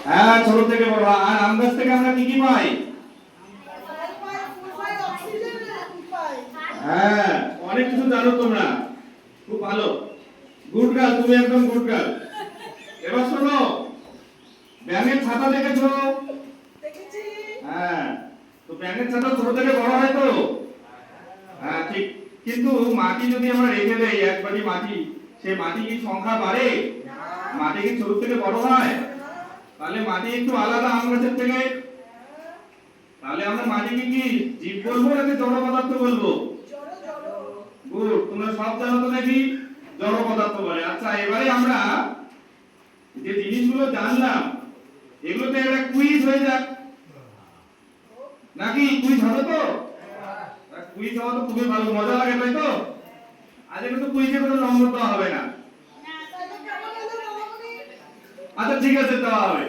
হ্যাঁ, ছোট থেকে বড় হয়। আর আম গাছ থেকে আমরা কি কি পাই? হ্যাঁ, অনেক কিছু জানো তোমরা, খুব ভালো। গুড গার্ল, তুমি একদম গুড গার্ল। এবার শোনো, ব্যাঙের ছাতা দেখেছো? দেখেছি। হ্যাঁ, তো ব্যাঙের ছাতা ছোট থেকে বড় হয় তো? হ্যাঁ, ঠিক। কিন্তু মাটি যদি আমরা রেখে দেই, এক বাটি মাটি, সেই মাটি কি সংখ্যা বাড়ে? মাটি কি ছোট থেকে বড় হয়? তাহলে মাটি একটু আলাদা আম গাছের থেকে। তাহলে আমরা মাটিকে কি জীব বলবো নাকি জড় পদার্থ বলবো? গুড, তোমরা সব জানো তো নাকি জড় পদার্থ বলে। আচ্ছা, এবারে আমরা যে জিনিসগুলো জানলাম এগুলোতে একটা কুইজ হয়ে যাক, নাকি? কুইজ হবে তো? কুইজ হওয়া তো খুবই ভালো, মজা লাগে, তাই তো? আজ কিন্তু কুইজে কোনো নম্বর দেওয়া হবে না। আচ্ছা, ঠিক আছে, দেওয়া হবে।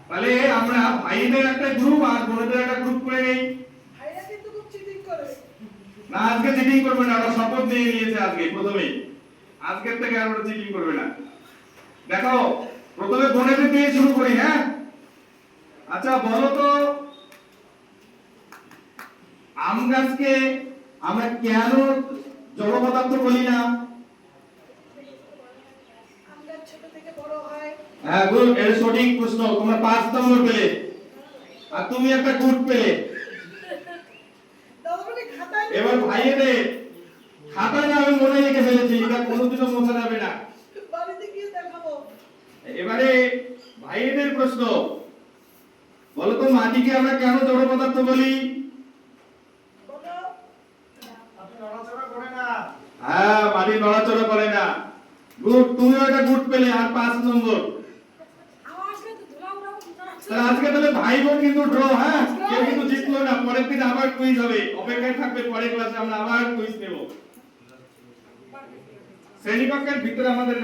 তাহলে আমরা ভাইদের একটা গ্রুপ আর বোনদের একটা গ্রুপ করে নেই। ভাইরা কিন্তু খুব চিটিং করে। না, আজকে চিটিং করবে না, ওরা শপথ নিয়ে নিয়েছে আজকে প্রথমেই। আজকের থেকে আর ওরা চিটিং করবে না। দেখো, প্রথমে বোনেদের দিয়ে শুরু করি, হ্যাঁ? আচ্ছা, বলো তো, আম গাছকে আমরা কেন জড় পদার্থ বলি না? আমরা ছোট থেকে বড় হয়। হ্যাঁ, গুড, এর সঠিক প্রশ্ন। তোমরা 5 নম্বর পেলে, আর তুমি একটা গুড পেলে। দাদা বলে খাতায় এবার ভাইয়েদের খাতায় আমি মনে রেখে ফেলেছি, এটা কোনোদিনও মোছা যাবে না। বাড়িতে গিয়ে দেখাবো। এবারে ভাইয়েদের প্রশ্ন, বলো তো, মাটিকে আমরা কেন জড় পদার্থ বলি? বলো। আপনি নড়াচড়া করে না। হ্যাঁ, মাটি নড়াচড়া করে না। গুড, তুমিও একটা গুড পেলে, আর 5 নম্বর। তাহলে আজকে তাহলে ভাই বোন কিন্তু ড্র, হ্যাঁ? কেউ কিন্তু জিতলো না। পরের দিন আবার কুইজ হবে, অপেক্ষায় থাকবে, পরের ক্লাসে আমরা আবার কুইজ নেব। শ্রেণীকক্ষের ভিতরে আমাদের